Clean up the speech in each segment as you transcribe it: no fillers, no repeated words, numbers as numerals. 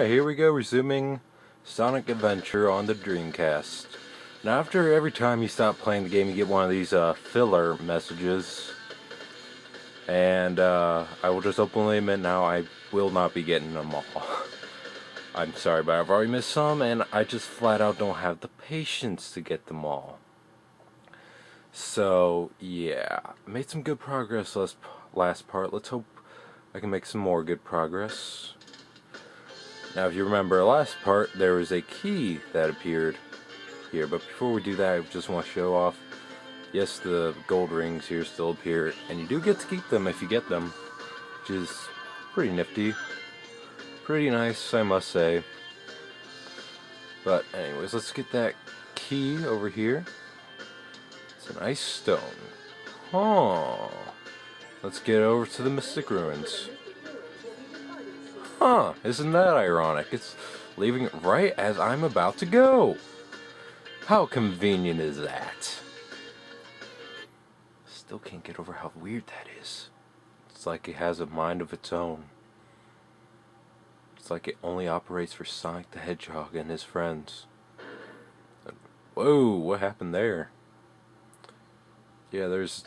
Alright, here we go, resuming Sonic Adventure on the Dreamcast. Now after every time you stop playing the game you get one of these filler messages. And I will just openly admit now I will not be getting them all. I'm sorry, but I've already missed some and I just flat out don't have the patience to get them all. So yeah, made some good progress last part. Let's hope I can make some more good progress. Now if you remember last part, there was a key that appeared here, but before we do that I just want to show off, yes, the gold rings here still appear, and you do get to keep them if you get them, which is pretty nifty, pretty nice I must say. But anyways, let's get that key over here. It's an ice stone. Huh. Let's get over to the Mystic Ruins. Huh, isn't that ironic? It's leaving it right as I'm about to go. How convenient is that? Still can't get over how weird that is. It's like it has a mind of its own. It's like it only operates for Sonic the Hedgehog and his friends. Whoa, what happened there? Yeah, there's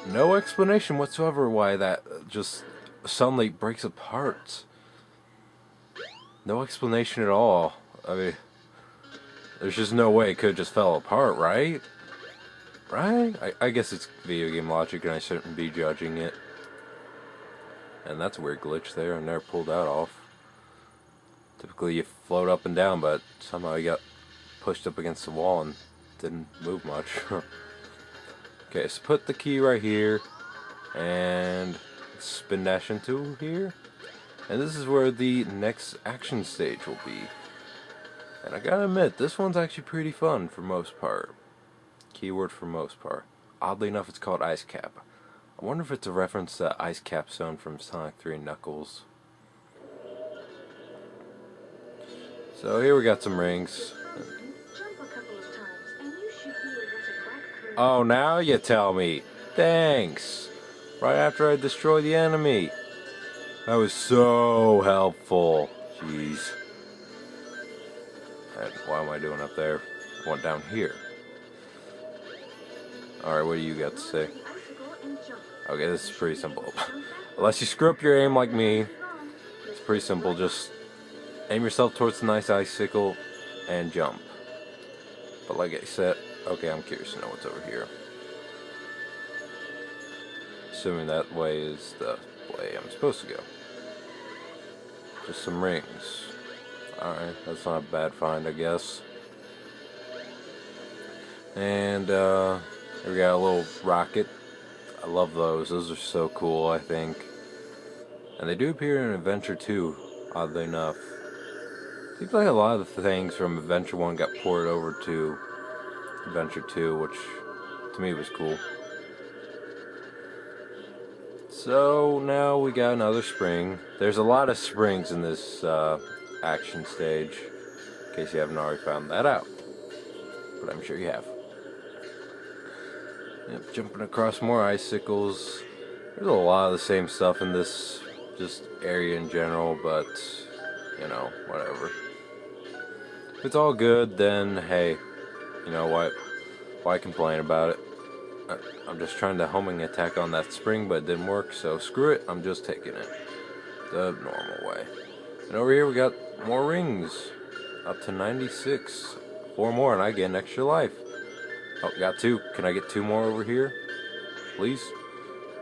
no explanation whatsoever why that just suddenly breaks apart. No explanation at all. I mean, there's just no way it could have just fell apart, right? Right? I guess it's video game logic and I shouldn't be judging it. And that's a weird glitch there. I never pulled that off. Typically you float up and down, but somehow you got pushed up against the wall and didn't move much. Okay, so put the key right here and spin dash into here. And this is where the next action stage will be. And I gotta admit, this one's actually pretty fun for most part. Keyword for most part. Oddly enough, it's called Ice Cap. I wonder if it's a reference to Ice Cap Zone from Sonic 3 and Knuckles. So here we got some rings. Oh, now you tell me. Thanks. Right after I destroy the enemy. That was so helpful. Jeez. And what am I doing up there? I went down here. Alright, what do you got to say? Okay, this is pretty simple. Unless you screw up your aim like me, it's pretty simple. Just aim yourself towards the nice icicle and jump. But like I said, okay, I'm curious to know what's over here. Assuming that way is the way I'm supposed to go. Just some rings. Alright, that's not a bad find, I guess. And, here we got a little rocket. I love those. Those are so cool, I think. And they do appear in Adventure 2, oddly enough. Seems like a lot of the things from Adventure 1 got ported over to Adventure 2, which to me was cool. So now we got another spring. There's a lot of springs in this action stage, in case you haven't already found that out. But I'm sure you have. Yep, jumping across more icicles. There's a lot of the same stuff in this just area in general, but you know, whatever. If it's all good, then hey, you know what? Why complain about it? I'm just trying to homing attack on that spring, but it didn't work, so screw it, I'm just taking it the normal way. And over here we got more rings, up to 96. 4 more and I get an extra life. Oh, got 2. Can I get 2 more over here? Please?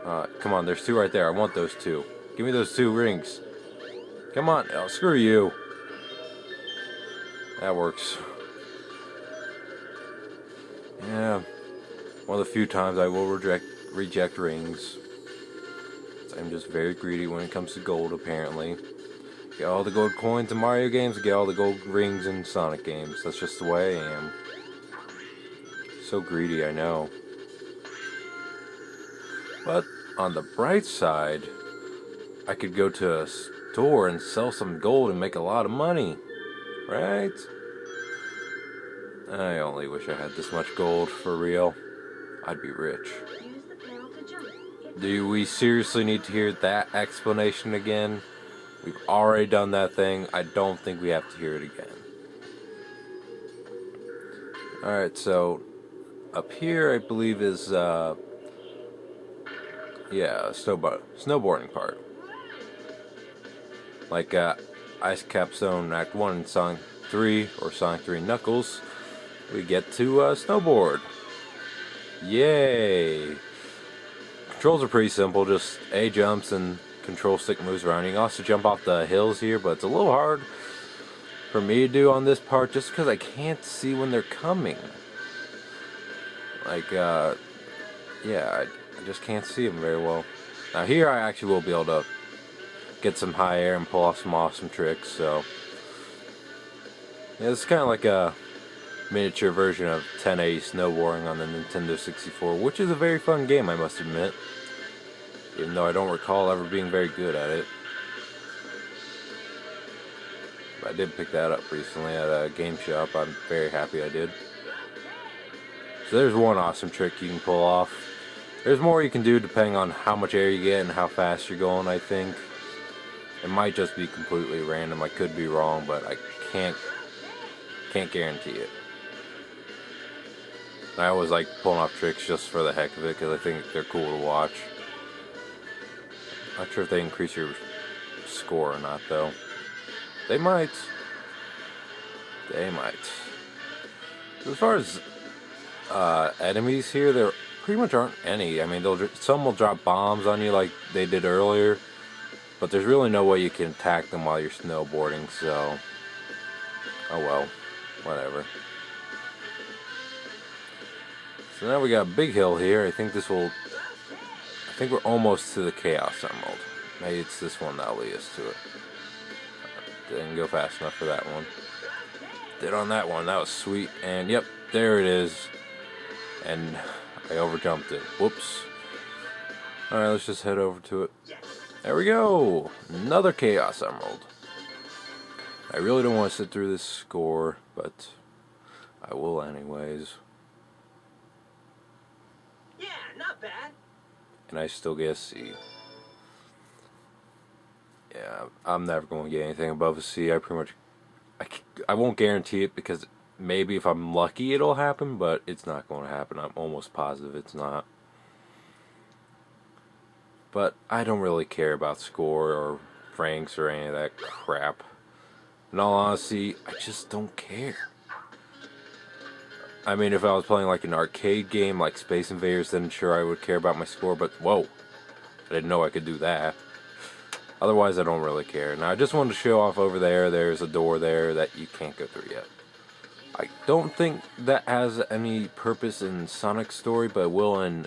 Come on, there's 2 right there. I want those 2. Give me those 2 rings. Come on. Oh, screw you. That works. Yeah. One of the few times I will reject rings. I'm just very greedy when it comes to gold, apparently. Get all the gold coins in Mario games, get all the gold rings in Sonic games. That's just the way I am. So greedy, I know. But on the bright side, I could go to a store and sell some gold and make a lot of money. Right? I only wish I had this much gold, for real. I'd be rich. Do we seriously need to hear that explanation again? We've already done that thing. I don't think we have to hear it again. Alright, so up here I believe is yeah, snowboarding part. Like Ice Cap Zone Act 1 in Sonic 3 or Sonic 3 Knuckles, we get to snowboard. Yay! Controls are pretty simple, just A jumps and control stick moves around. You can also jump off the hills here, but it's a little hard for me to do on this part just because I can't see when they're coming. Like, yeah, I just can't see them very well. Now here I actually will be able to get some high air and pull off some awesome tricks, so yeah, it's kind of like a miniature version of 1080 snowboarding on the Nintendo 64, which is a very fun game, I must admit, even though I don't recall ever being very good at it. But I did pick that up recently at a game shop. I'm very happy I did. So there's one awesome trick you can pull off. There's more you can do depending on how much air you get and how fast you're going, I think. It might just be completely random. I could be wrong, but I can't guarantee it. I always like pulling off tricks just for the heck of it because I think they're cool to watch. Not sure if they increase your score or not, though. They might. They might. As far as enemies here, there pretty much aren't any. I mean, some will drop bombs on you like they did earlier, but there's really no way you can attack them while you're snowboarding, so oh well, whatever. So now we got a big hill here. I think we're almost to the Chaos Emerald. Maybe it's this one that'll lead us to it. Didn't go fast enough for that one. Did on that one. That was sweet. And yep, there it is. And I overjumped it. Whoops. Alright, let's just head over to it. There we go! Another Chaos Emerald. I really don't want to sit through this score, but I will anyways. Yeah, not bad. And I still get a C. Yeah, I'm never going to get anything above a C. I won't guarantee it because maybe if I'm lucky it'll happen, but it's not going to happen. I'm almost positive it's not. But I don't really care about score or ranks or any of that crap. In all honesty, I just don't care. I mean, if I was playing like an arcade game like Space Invaders, then sure I would care about my score, but whoa, I didn't know I could do that. Otherwise, I don't really care. Now, I just wanted to show off over there. There's a door there that you can't go through yet. I don't think that has any purpose in Sonic's story, but it will in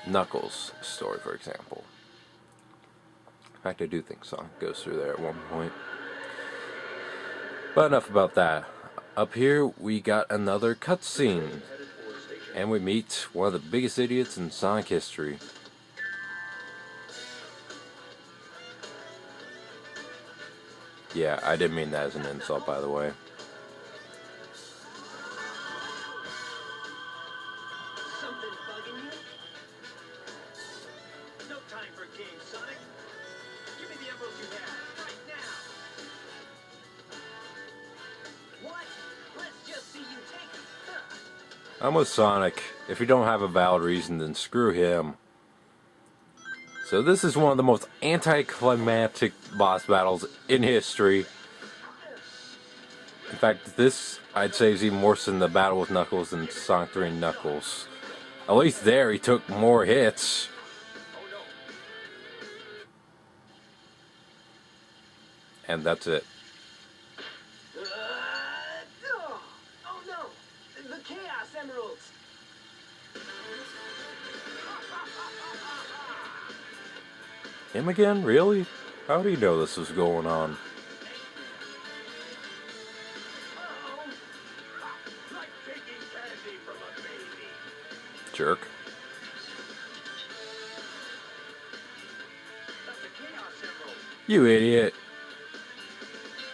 Knuckles' story, for example. In fact, I do think Sonic goes through there at one point. But enough about that. Up here, we got another cutscene. And we meet one of the biggest idiots in Sonic history. Yeah, I didn't mean that as an insult, by the way. Something bugging you? No time for games, Sonic. Give me the emeralds you have, right now. What? Let's just see you take them. Huh. I'm with Sonic. If you don't have a valid reason, then screw him. So this is one of the most anticlimactic boss battles in history. In fact, this, I'd say, is even worse than the battle with Knuckles in Sonic 3 Knuckles. At least there, he took more hits. And that's it. Oh no! The Chaos Emeralds! Him again? Really? How do you know this was going on? Like taking candy from a baby. Jerk. That's a Chaos Emerald. You idiot.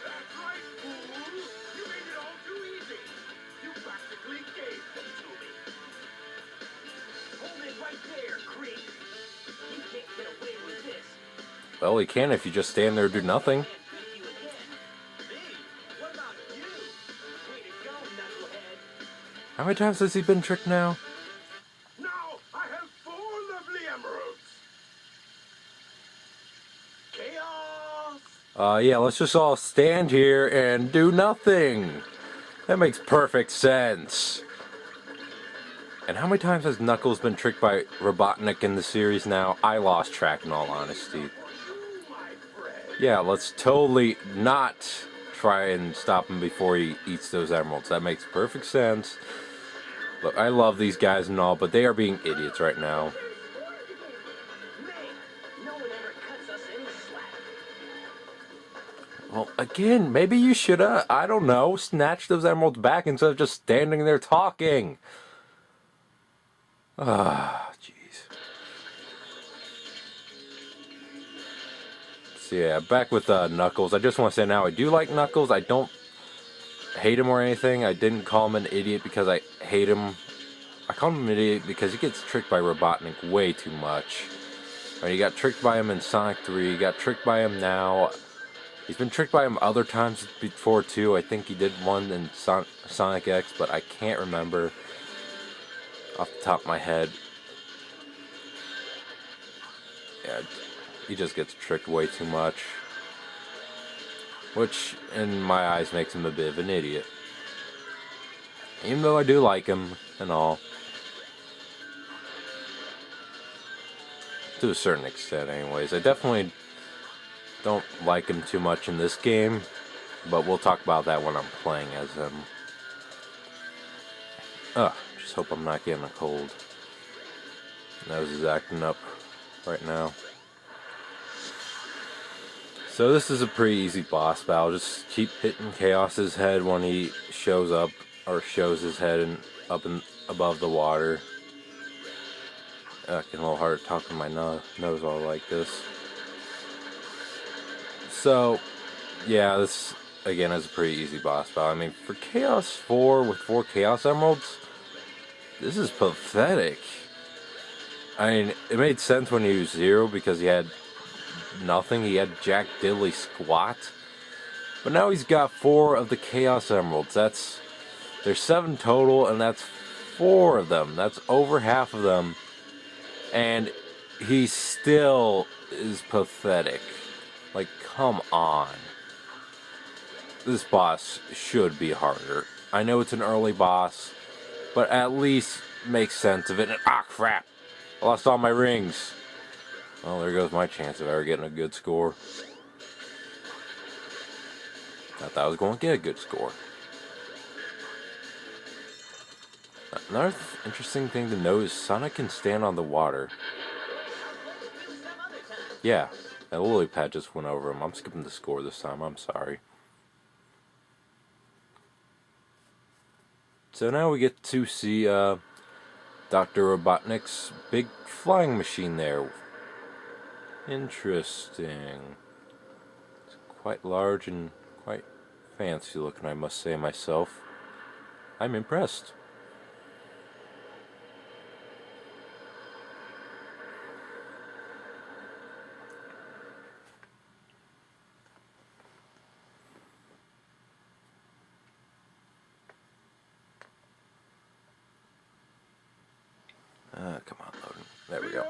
That's right, fool! You made it all too easy! You practically gave them to me! Hold it right there, creep! You can't get away with this! Well, he can if you just stand there and do nothing. How many times has he been tricked now? Now I have 4 lovely emeralds. Chaos! Yeah, let's just all stand here and do nothing. That makes perfect sense. And how many times has Knuckles been tricked by Robotnik in the series now? I lost track in all honesty. Yeah, let's totally not try and stop him before he eats those emeralds. That makes perfect sense. Look, I love these guys and all, but they are being idiots right now. Well, again, maybe you should, I don't know, snatch those emeralds back instead of just standing there talking. Ah, jeez. So yeah, back with Knuckles. I just want to say now, I do like Knuckles. I don't hate him or anything. I didn't call him an idiot because I hate him. I call him an idiot because he gets tricked by Robotnik way too much. I mean, he got tricked by him in Sonic 3. He got tricked by him now. He's been tricked by him other times before too. I think he did one in Sonic X, but I can't remember off the top of my head. Yeah, he just gets tricked way too much. Which, in my eyes, makes him a bit of an idiot. Even though I do like him and all. To a certain extent, anyways. I definitely don't like him too much in this game. But we'll talk about that when I'm playing as him. Just hope I'm not getting a cold. Nose is acting up right now. So this is a pretty easy boss battle. Just keep hitting Chaos's head when he shows up, or shows his head up and above the water. Getting a little hard to talk with my nose all like this. So, yeah, this again is a pretty easy boss battle. I mean, for Chaos 4 with 4 Chaos Emeralds, this is pathetic. I mean, it made sense when he was 0 because he had nothing. He had Jack Diddley squat. But now he's got 4 of the Chaos Emeralds. There's 7 total, and that's 4 of them. That's over half of them. And he still is pathetic. Like, come on. This boss should be harder. I know it's an early boss, but at least make sense of it. And, crap! I lost all my rings. Well, there goes my chance of ever getting a good score. I thought I was going to get a good score. Another interesting thing to know is Sonic can stand on the water. Yeah, that lily pad just went over him. I'm skipping the score this time. I'm sorry. So now we get to see Dr. Robotnik's big flying machine there. Interesting. It's quite large and quite fancy looking, I must say myself. I'm impressed. Come on, loading. There we go.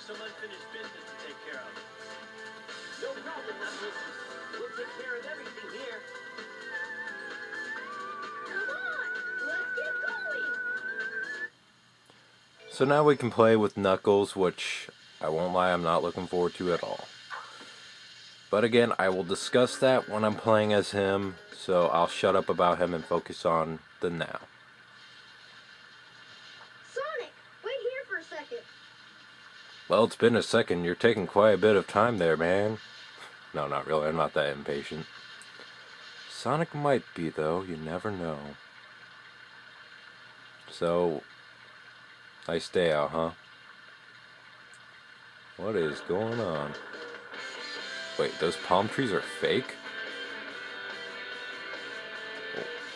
Some unfinished business to take care of. No problem, Knuckles. We'll take care of everything here. Come on, let's get going. So now we can play with Knuckles, which I won't lie, I'm not looking forward to at all. But again, I will discuss that when I'm playing as him, so I'll shut up about him and focus on the now. Sonic, wait here for a second. Well, it's been a second. You're taking quite a bit of time there, man. No, not really. I'm not that impatient. Sonic might be, though. You never know. So, nice day out, huh? What is going on? Wait, those palm trees are fake?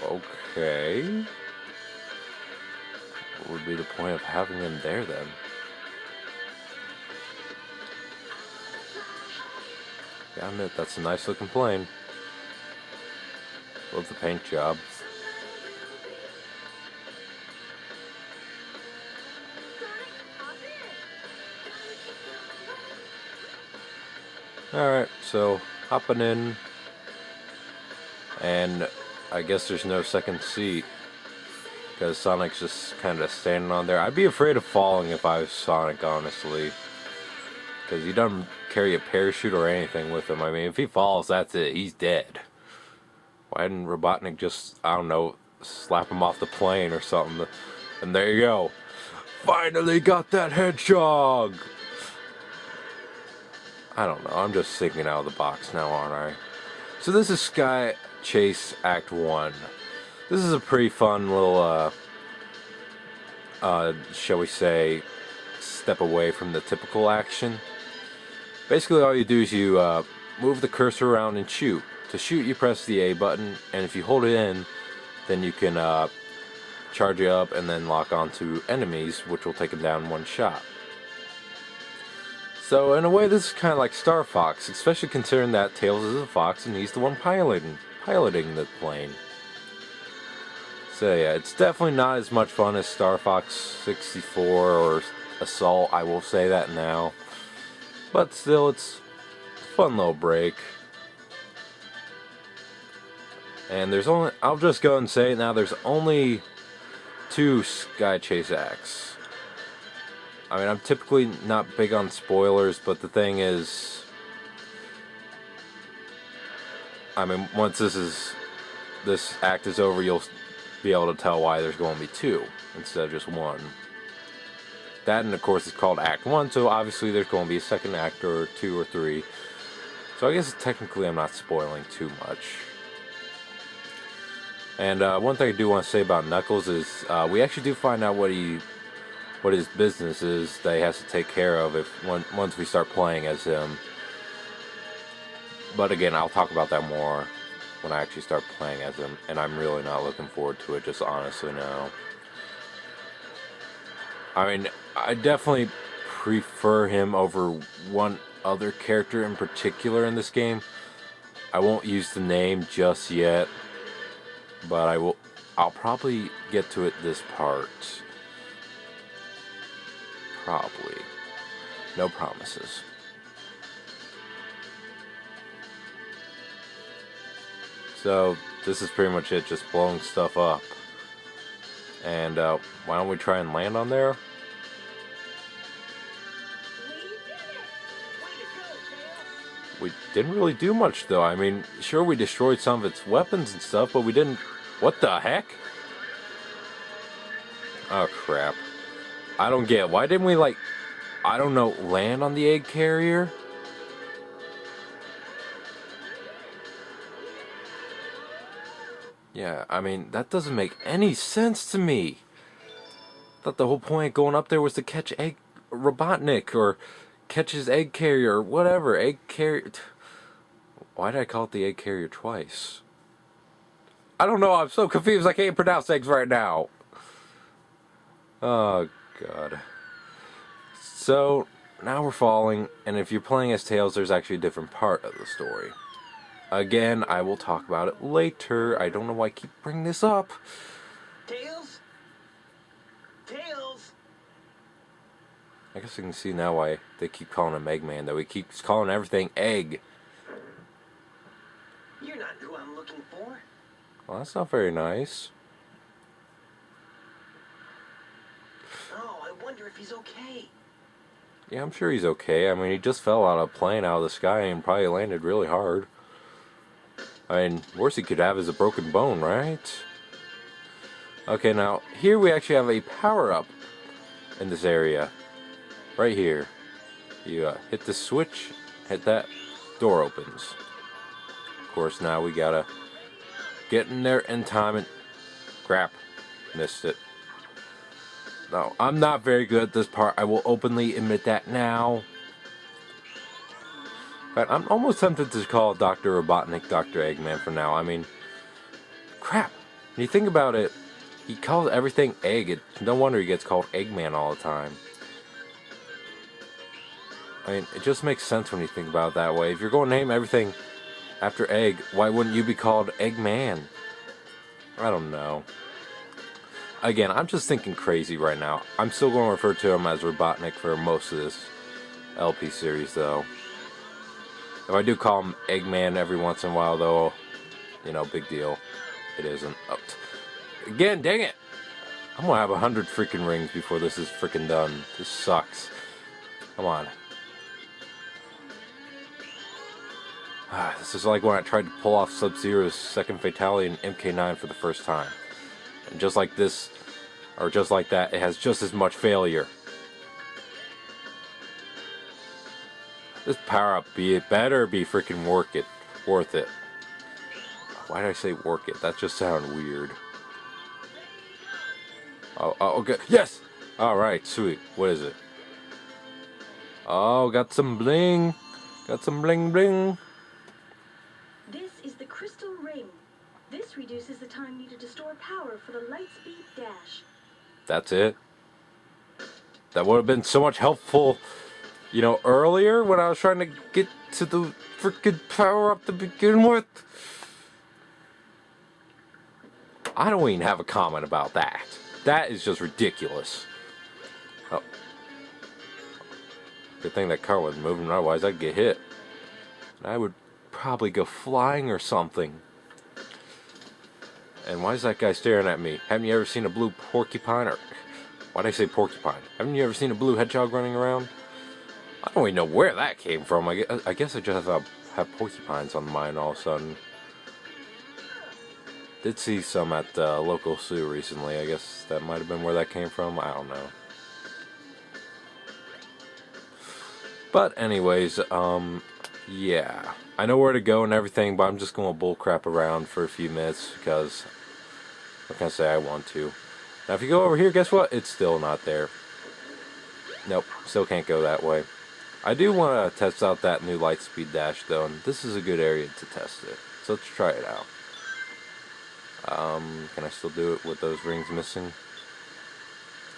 Okay. What would be the point of having them there, then? Yeah, I admit, that's a nice looking plane. Love the paint job. Alright, so hopping in, and I guess there's no second seat because Sonic's just kind of standing on there. I'd be afraid of falling if I was Sonic, honestly, because he doesn't carry a parachute or anything with him. I mean, if he falls, that's it, he's dead. Why didn't Robotnik just, I don't know, slap him off the plane or something? And there you go. Finally got that Hedgehog! I don't know, I'm just thinking out of the box now, aren't I? So this is Sky Chase Act 1. This is a pretty fun little, shall we say, step away from the typical action. Basically all you do is you move the cursor around and shoot. To shoot you press the A button, and if you hold it in, then you can charge it up and then lock onto enemies, which will take them down in one shot. So in a way this is kind of like Star Fox, especially considering that Tails is a fox and he's the one piloting the plane. So yeah, it's definitely not as much fun as Star Fox 64 or Assault, I will say that now. But still, it's a fun little break. And there's only, I'll just go and say it now, there's only 2 Sky Chase acts. I mean, I'm typically not big on spoilers, but the thing is, I mean, once this act is over, you'll be able to tell why there's going to be 2 instead of just 1. That, and of course, it's called Act 1, so obviously there's going to be a second act or 2 or 3. So I guess technically I'm not spoiling too much. And one thing I do want to say about Knuckles is we actually do find out what his business is that he has to take care of once we start playing as him. But again, I'll talk about that more when I actually start playing as him, and I'm really not looking forward to it, just honestly now. I mean, I definitely prefer him over one other character in particular in this game. I won't use the name just yet, but I'll probably get to it this part. Probably. No promises. So, this is pretty much it, just blowing stuff up. And, why don't we try and land on there? We didn't really do much, though. I mean, sure, we destroyed some of its weapons and stuff, but we didn't... What the heck? Oh, crap. I don't get it. Why didn't we, like, I don't know, land on the egg carrier? Yeah, I mean, that doesn't make any sense to me. I thought the whole point of going up there was to catch Robotnik, or catch his egg carrier, or whatever. Egg carrier... Why did I call it the egg carrier twice? I don't know, I'm so confused I can't pronounce eggs right now. Oh, God. So, now we're falling, and if you're playing as Tails, there's actually a different part of the story. Again, I will talk about it later. I don't know why I keep bringing this up. Tails? Tails? I guess you can see now why they keep calling him Eggman, though. He keeps calling everything Egg. You're not who I'm looking for. Well, that's not very nice. Oh, I wonder if he's okay. Yeah, I'm sure he's okay. I mean, he just fell out of a plane out of the sky and probably landed really hard. I mean, worst he could have is a broken bone, right? Okay, now, here we actually have a power-up in this area. Right here. You hit the switch, hit that, door opens. Of course, now we gotta get in there in time and... Crap. Missed it. No, I'm not very good at this part. I will openly admit that now. But I'm almost tempted to call Dr. Robotnik Dr. Eggman for now. I mean, crap. When you think about it, he calls everything egg. It's no wonder he gets called Eggman all the time. I mean, it just makes sense when you think about it that way. If you're going to name everything after egg, why wouldn't you be called Eggman? I don't know. Again, I'm just thinking crazy right now. I'm still going to refer to him as Robotnik for most of this LP series, though. If I do call him Eggman every once in a while, though, you know, big deal. It isn't. Oh, again, dang it! I'm going to have 100 freaking rings before this is freaking done. This sucks. Come on. This is like when I tried to pull off Sub-Zero's second fatality in MK9 for the first time. And just like this, or just like that, it has just as much failure. This power-up better be freaking worth it. Why did I say work it? That just sounded weird. Oh, okay. Yes! Alright, sweet. What is it? Oh, got some bling. Got some bling bling. This is the crystal ring. This reduces the time needed to store power for the lightspeed dash. That's it. That would have been so much helpful, you know, earlier when I was trying to get to the freaking power up to begin with. I don't even have a comment about that. That is just ridiculous. Oh. Good thing that car wasn't moving, otherwise I'd get hit. I would probably go flying or something. And why is that guy staring at me? Haven't you ever seen a blue porcupine? Or why did I say porcupine? Haven't you ever seen a blue hedgehog running around? I don't even know where that came from. I guess I just have porcupines on mine all of a sudden. Did see some at the local zoo recently. I guess that might have been where that came from. I don't know. But anyways, yeah. I know where to go and everything, but I'm just going to bullcrap around for a few minutes because what can I say, I want to. Now if you go over here, guess what? It's still not there. Nope, still can't go that way. I do want to test out that new Lightspeed Dash though, and this is a good area to test it. So let's try it out. Can I still do it with those rings missing?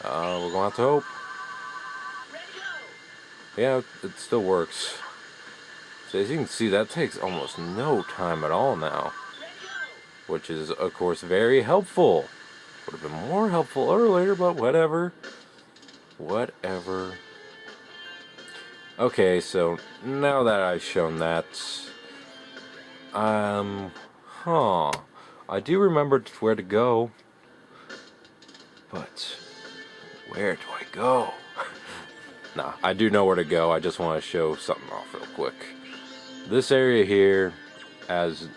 We're going to have to hope. Yeah, it still works. So as you can see, that takes almost no time at all now. Which is, of course, very helpful. Would have been more helpful earlier, but whatever. Whatever. Okay, so now that I've shown that, I do remember where to go. But where do I go? Nah, I do know where to go. I just want to show something off real quick. This area here has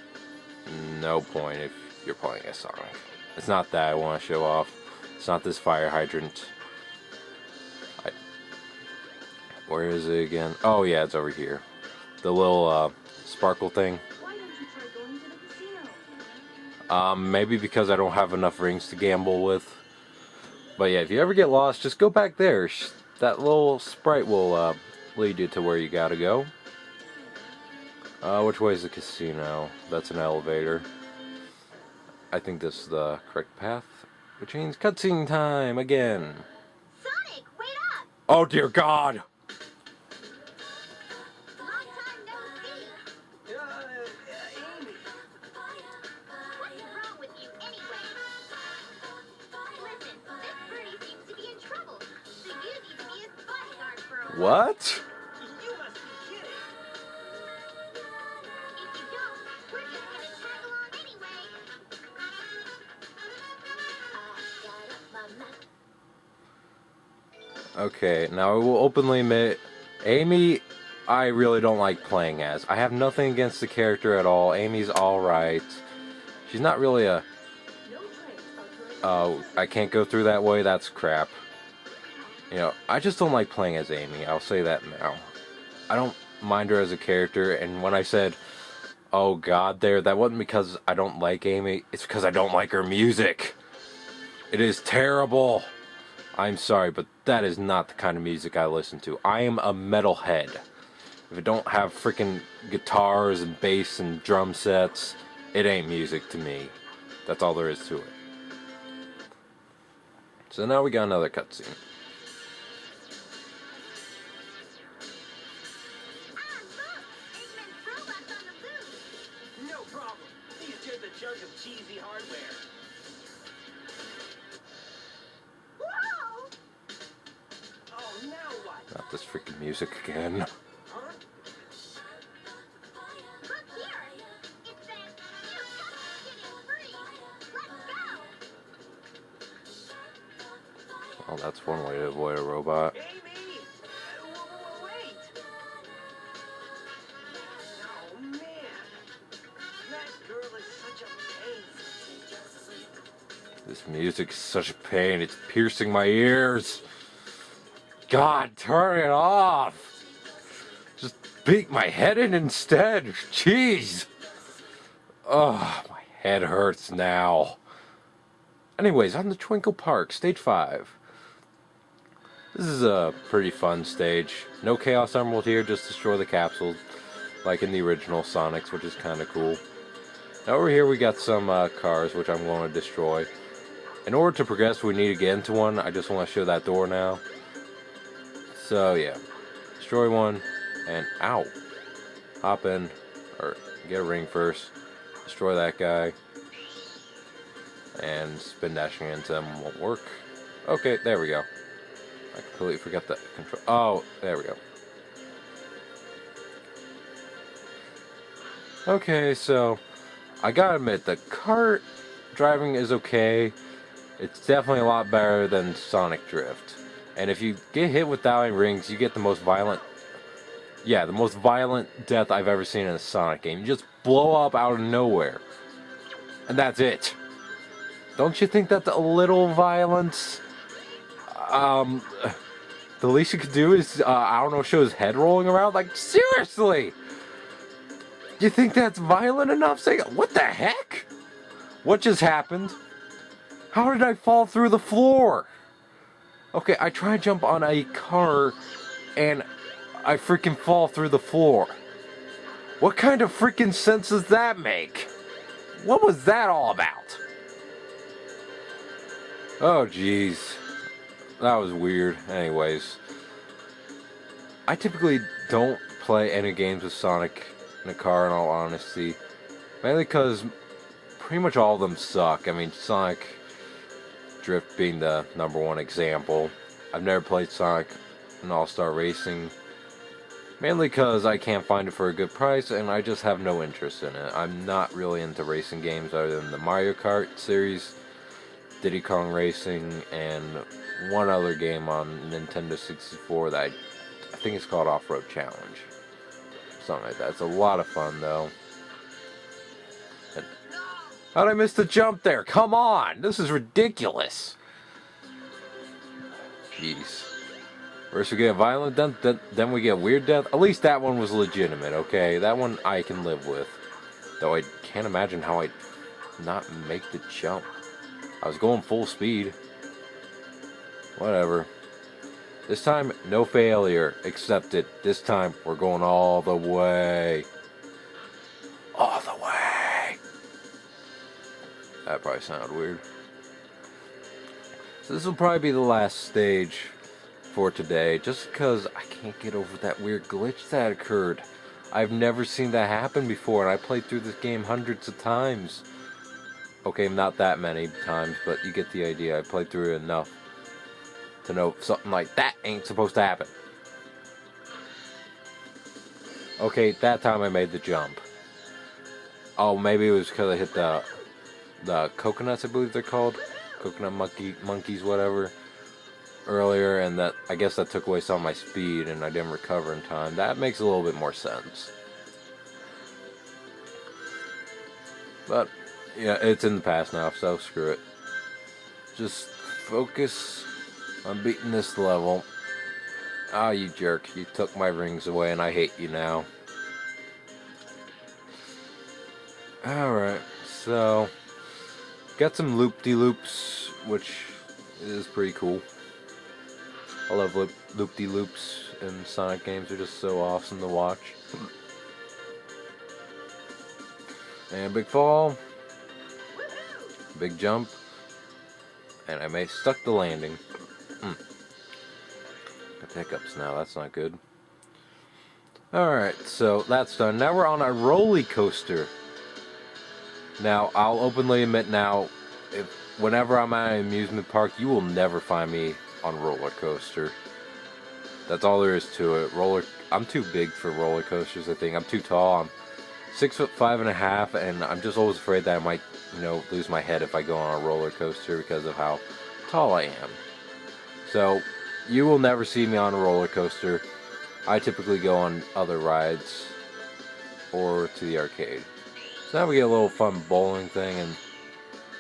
no point if you're playing a Sonic. It's not that I want to show off. It's not this fire hydrant. Where is it again? Oh yeah, it's over here. The little sparkle thing. Why don't you try going to the casino? Maybe because I don't have enough rings to gamble with. But yeah, if you ever get lost, just go back there. That little sprite will lead you to where you gotta go. Which way is the casino? That's an elevator. I think this is the correct path. Which means cutscene time again. Sonic, wait up! Oh dear God! Long time no see. Amy. What's wrong with you anyway? Listen, this birdie seems to be in trouble, so you need to be his bodyguard for a while. What? You must be kidding. If you don't, we're just gonna tag along anyway. Okay, now I will openly admit, Amy I really don't like playing as. I have nothing against the character at all. Amy's alright. She's not really a... Oh, I can't go through that way? That's crap. You know, I just don't like playing as Amy. I'll say that now. I don't mind her as a character, and when I said, oh god there, that wasn't because I don't like Amy. It's because I don't like her music. It is terrible. I'm sorry, but that is not the kind of music I listen to. I am a metalhead. If it don't have freaking guitars and bass and drum sets, it ain't music to me. That's all there is to it. So now we got another cutscene. No problem. He's just a chunk of cheesy hardware. Whoa! Oh, now what? Not this freaking music again. Huh? Look here! It says, new customers getting free! Let's go! Oh, that's one way to avoid a robot. Amy! Wait! Oh, man. That girl is such a pain. This music is such a pain. It's piercing my ears. God, turn it off. Just beat my head in instead. Jeez. Oh, my head hurts now. Anyways, on the Twinkle Park, stage 5. This is a pretty fun stage. No Chaos Emerald here, just destroy the capsules, like in the original Sonics, which is kind of cool. Now over here we got some cars, which I'm going to destroy. In order to progress, we need to get into one. I just want to show that door now. So yeah, destroy one, and ow. Hop in, or get a ring first. Destroy that guy. And spin dashing into them won't work. Okay, there we go. I completely forgot the control. Oh, there we go. Okay, so I gotta admit, the kart driving is okay. It's definitely a lot better than Sonic Drift. And if you get hit with dowling rings, you get the most violent... Yeah, the most violent death I've ever seen in a Sonic game. You just blow up out of nowhere. And that's it. Don't you think that's a little violence? The least you could do is, I don't know, show his head rolling around? Like, seriously! You think that's violent enough? Say, what the heck? What just happened? How did I fall through the floor? Okay, I try to jump on a car, and I freaking fall through the floor. What kind of freaking sense does that make? What was that all about? Oh, jeez. That was weird. Anyways. I typically don't play any games with Sonic in a car, in all honesty. Mainly because pretty much all of them suck. I mean, Sonic Drift being the #1 example. I've never played Sonic in All-Star Racing. Mainly because I can't find it for a good price, and I just have no interest in it. I'm not really into racing games other than the Mario Kart series, Diddy Kong Racing, and one other game on Nintendo 64 that I think it's called Off-Road Challenge. Something like that. It's a lot of fun, though. And how'd I miss the jump there? Come on! This is ridiculous! Jeez. First we get a violent death, then we get weird death. At least that one was legitimate, okay? That one I can live with. Though I can't imagine how I'd not make the jump. I was going full speed. Whatever. This time, no failure. Accepted. This time, we're going all the way. All the way. That probably sounded weird. So this will probably be the last stage for today, just because I can't get over that weird glitch that occurred. I've never seen that happen before, and I played through this game hundreds of times. Okay, not that many times, but you get the idea. I played through it enough to know something like that ain't supposed to happen. Okay, that time I made the jump. Oh, maybe it was because I hit the coconuts, I believe they're called. Coconut monkeys, whatever. earlier, and that I guess that took away some of my speed, and I didn't recover in time. That makes a little bit more sense. But yeah, it's in the past now, so screw it. Just focus on beating this level. Ah, you jerk. You took my rings away and I hate you now. Alright, so got some loop-de-loops, which is pretty cool. I love loop-de-loops, and Sonic games are just so awesome to watch. And big fall. Big jump. And I may stuck the landing. Got hiccups now, that's not good. Alright, so that's done. Now we're on a roller coaster. Now, I'll openly admit now, whenever I'm at an amusement park, you will never find me on a roller coaster. That's all there is to it. I'm too big for roller coasters, I think. I'm too tall. I'm 6'5.5", and I'm just always afraid that I might, lose my head if I go on a roller coaster because of how tall I am. So, you will never see me on a roller coaster. I typically go on other rides or to the arcade. So now we get a little fun bowling thing, and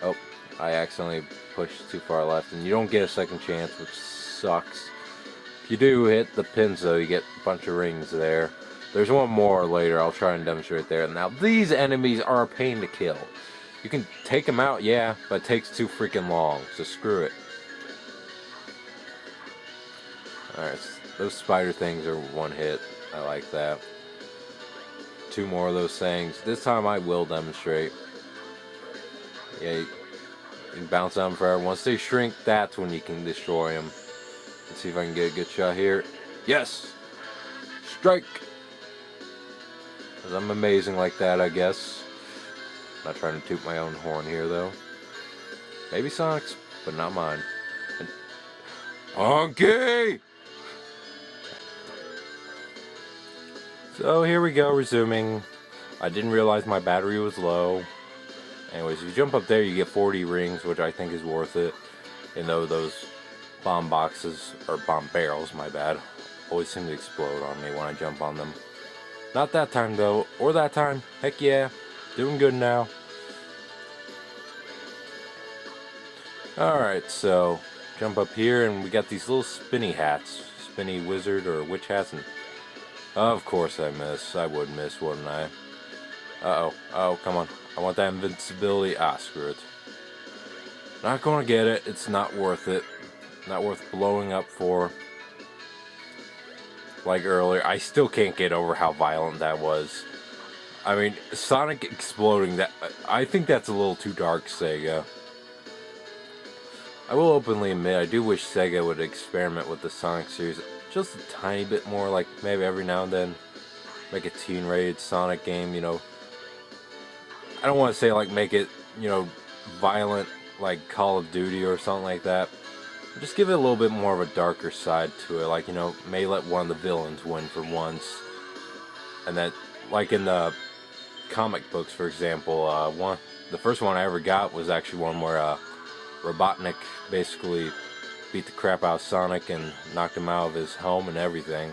oh, I accidentally pushed too far left, and you don't get a second chance, which sucks. If you do hit the pins though, you get a bunch of rings there. There's one more later, I'll try and demonstrate there. Now these enemies are a pain to kill. You can take them out, yeah, but it takes too freaking long, so screw it. Alright, those spider things are one hit. I like that. 2 more of those things. This time I will demonstrate. Yeah, you can bounce on them forever. Once they shrink, that's when you can destroy them. Let's see if I can get a good shot here. Yes! Strike! Because I'm amazing like that, I guess. Not trying to toot my own horn here, though. Maybe Sonic's, but not mine. Honky! So here we go, resuming. I didn't realize my battery was low. Anyways, if you jump up there, you get 40 rings, which I think is worth it. And though those bomb boxes, or bomb barrels, my bad, always seem to explode on me when I jump on them. Not that time though, or that time. Heck yeah, doing good now. Alright, so jump up here, and we got these little spinny hats. Spinny wizard or witch hats, and of course I miss. I would miss, wouldn't I? Uh-oh. Oh, come on. I want that invincibility. Ah, screw it. Not gonna get it. It's not worth it. Not worth blowing up for. Like earlier, I still can't get over how violent that was. I mean, Sonic exploding, I think that's a little too dark, Sega. I will openly admit, I do wish Sega would experiment with the Sonic series just a tiny bit more, like maybe every now and then make a teen-rated Sonic game, I don't want to say like make it, violent like Call of Duty or something like that. Just give it a little bit more of a darker side to it, like, may let one of the villains win for once. And that, like in the comic books, for example, the first one I ever got was actually one where Robotnik basically beat the crap out of Sonic and knocked him out of his home and everything.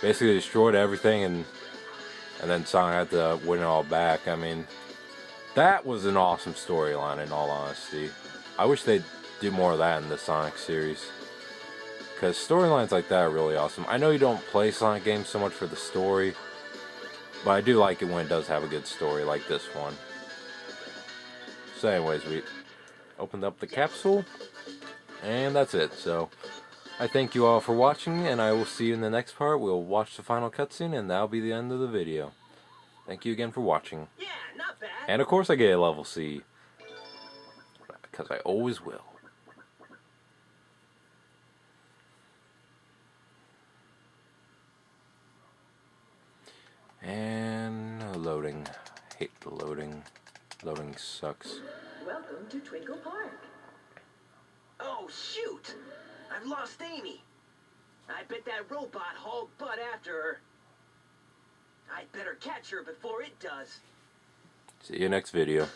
Basically destroyed everything, and then Sonic had to win it all back. I mean, that was an awesome storyline, in all honesty. I wish they'd do more of that in the Sonic series, because storylines like that are really awesome. I know you don't play Sonic games so much for the story, but I do like it when it does have a good story like this one. So anyways, we opened up the capsule, and that's it. So I thank you all for watching, and I will see you in the next part. We'll watch the final cutscene, and that'll be the end of the video. Thank you again for watching. Yeah, not bad. And of course I get a level C, because I always will. And loading. Hate the loading. Loading sucks. Welcome to Twinkle Park. Oh, shoot! I've lost Amy. I bet that robot hauled butt after her. I'd better catch her before it does. See you next video.